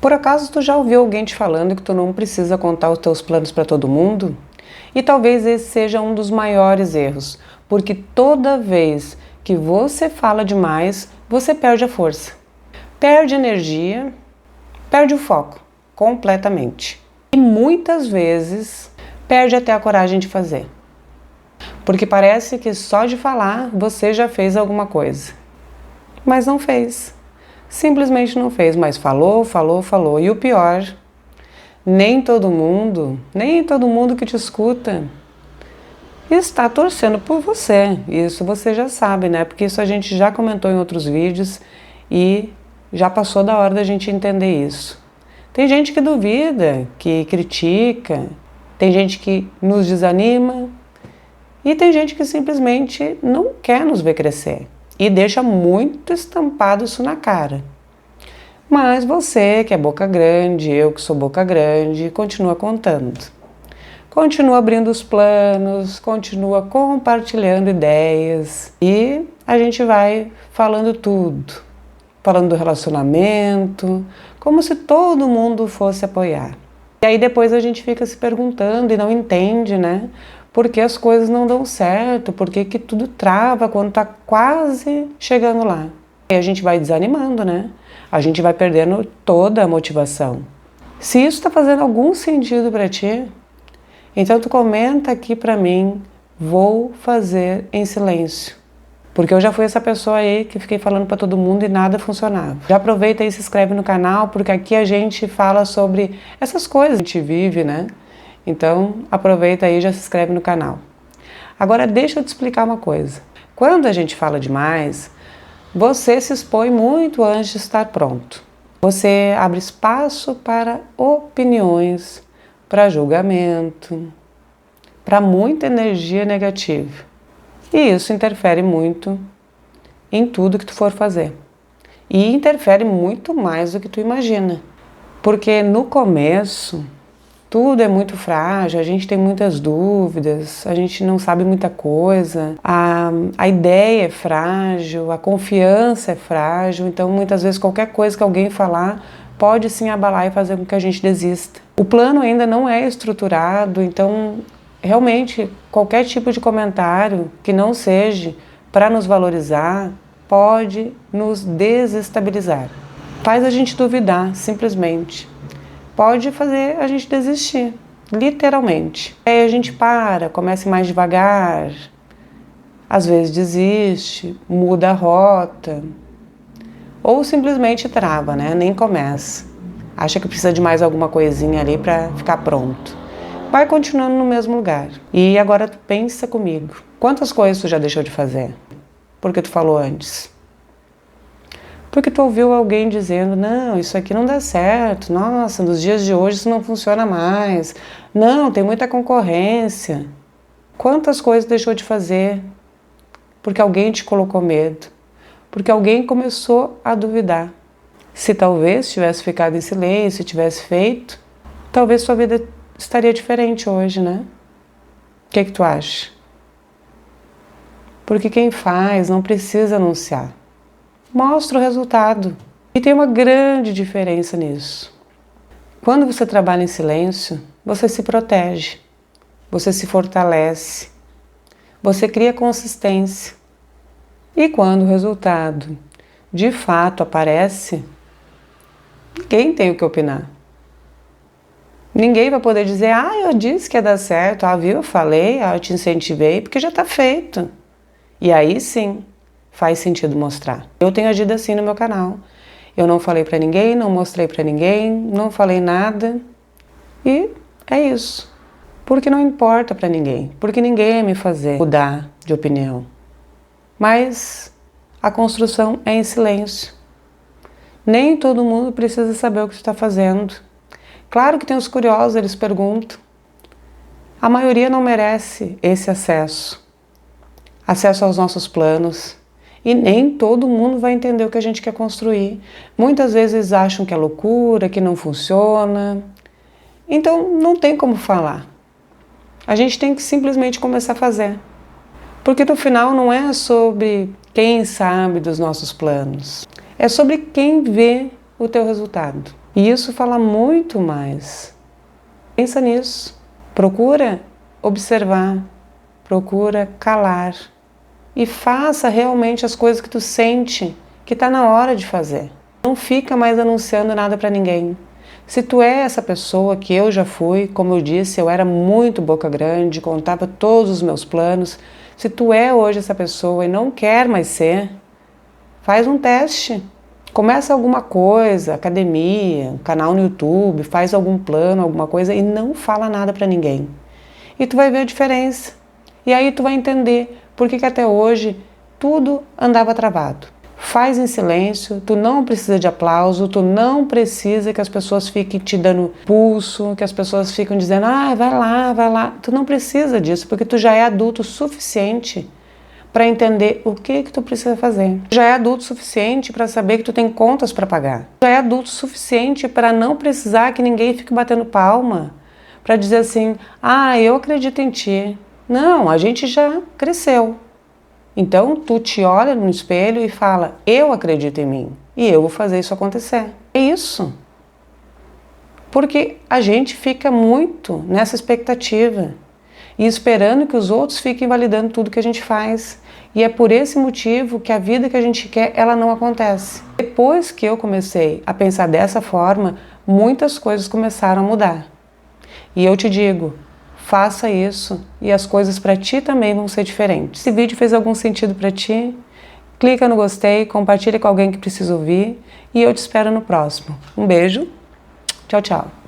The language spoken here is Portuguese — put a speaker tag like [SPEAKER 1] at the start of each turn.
[SPEAKER 1] Por acaso tu já ouviu alguém te falando que tu não precisa contar os teus planos para todo mundo? E talvez esse seja um dos maiores erros, porque toda vez que você fala demais, você perde a força, perde energia, perde o foco completamente. E muitas vezes perde até a coragem de fazer. Porque parece que só de falar você já fez alguma coisa. Mas não fez. Simplesmente não fez, mas falou, falou, falou. E o pior, nem todo mundo que te escuta está torcendo por você. Isso você já sabe, né? Porque isso a gente já comentou em outros vídeos e já passou da hora da gente entender isso. Tem gente que duvida, que critica, tem gente que nos desanima e tem gente que simplesmente não quer nos ver crescer e deixa muito estampado isso na cara. Mas você, que é boca grande, eu que sou boca grande, continua contando. Continua abrindo os planos, continua compartilhando ideias e a gente vai falando tudo. Falando do relacionamento, como se todo mundo fosse apoiar. E aí depois a gente fica se perguntando e não entende, né? Por que as coisas não dão certo, por que que tudo trava quando tá quase chegando lá. E a gente vai desanimando, né? A gente vai perdendo toda a motivação. Se isso está fazendo algum sentido para ti, então tu comenta aqui para mim, vou fazer em silêncio. Porque eu já fui essa pessoa aí que fiquei falando para todo mundo e nada funcionava. Já aproveita e se inscreve no canal, porque aqui a gente fala sobre essas coisas que a gente vive, né? Então aproveita aí e já se inscreve no canal. Agora deixa eu te explicar uma coisa. Quando a gente fala demais, você se expõe muito antes de estar pronto. Você abre espaço para opiniões, para julgamento, para muita energia negativa. E isso interfere muito em tudo que tu for fazer. E interfere muito mais do que tu imagina. Porque no começo, tudo é muito frágil, a gente tem muitas dúvidas, a gente não sabe muita coisa, a ideia é frágil, a confiança é frágil, então muitas vezes qualquer coisa que alguém falar pode sim abalar e fazer com que a gente desista. O plano ainda não é estruturado, então realmente qualquer tipo de comentário que não seja para nos valorizar pode nos desestabilizar. Faz a gente duvidar, simplesmente. Pode fazer a gente desistir, literalmente. Aí a gente para, começa mais devagar, às vezes desiste, muda a rota, ou simplesmente trava, né? Nem começa. Acha que precisa de mais alguma coisinha ali para ficar pronto. Vai continuando no mesmo lugar. E agora tu pensa comigo, quantas coisas tu já deixou de fazer? Porque tu falou antes. Porque tu ouviu alguém dizendo, não, isso aqui não dá certo, nossa, nos dias de hoje isso não funciona mais, não, tem muita concorrência. Quantas coisas deixou de fazer? Porque alguém te colocou medo, porque alguém começou a duvidar. Se talvez tivesse ficado em silêncio, tivesse feito, talvez sua vida estaria diferente hoje, né? O que tu acha? Porque quem faz não precisa anunciar. Mostra o resultado. E tem uma grande diferença nisso. Quando você trabalha em silêncio, você se protege, você se fortalece, você cria consistência. E quando o resultado de fato aparece, ninguém tem o que opinar. Ninguém vai poder dizer, eu disse que ia dar certo, viu, eu falei, eu te incentivei, porque já está feito. E aí sim, faz sentido mostrar. Eu tenho agido assim no meu canal. Eu não falei pra ninguém, não mostrei pra ninguém, não falei nada. E é isso. Porque não importa pra ninguém. Porque ninguém ia me fazer mudar de opinião. Mas a construção é em silêncio. Nem todo mundo precisa saber o que tu está fazendo. Claro que tem os curiosos, eles perguntam. A maioria não merece esse acesso. Acesso aos nossos planos. E nem todo mundo vai entender o que a gente quer construir. Muitas vezes acham que é loucura, que não funciona. Então não tem como falar. A gente tem que simplesmente começar a fazer. Porque no final não é sobre quem sabe dos nossos planos. É sobre quem vê o teu resultado. E isso fala muito mais. Pensa nisso. Procura observar, procura calar e faça realmente as coisas que tu sente que está na hora de fazer. Não fica mais anunciando nada para ninguém. Se tu é essa pessoa que eu já fui, como eu disse, eu era muito boca grande, contava todos os meus planos. Se tu é hoje essa pessoa e não quer mais ser, faz um teste. Começa alguma coisa, academia, um canal no YouTube, faz algum plano, alguma coisa e não fala nada para ninguém. E tu vai ver a diferença. E aí tu vai entender por que até hoje tudo andava travado. Faz em silêncio, tu não precisa de aplauso, tu não precisa que as pessoas fiquem te dando pulso, que as pessoas fiquem dizendo, ah, vai lá, vai lá. Tu não precisa disso, porque tu já é adulto o suficiente para entender o que tu precisa fazer. Já é adulto o suficiente para saber que tu tem contas para pagar. Já é adulto o suficiente para não precisar que ninguém fique batendo palma, para dizer assim, ah, eu acredito em ti. Não, a gente já cresceu. Então, tu te olha no espelho e fala, eu acredito em mim e eu vou fazer isso acontecer. É isso. Porque a gente fica muito nessa expectativa e esperando que os outros fiquem validando tudo que a gente faz. E é por esse motivo que a vida que a gente quer, ela não acontece. Depois que eu comecei a pensar dessa forma, muitas coisas começaram a mudar. E eu te digo, faça isso e as coisas para ti também vão ser diferentes. Se esse vídeo fez algum sentido para ti, clica no gostei, compartilha com alguém que precisa ouvir e eu te espero no próximo. Um beijo, tchau, tchau.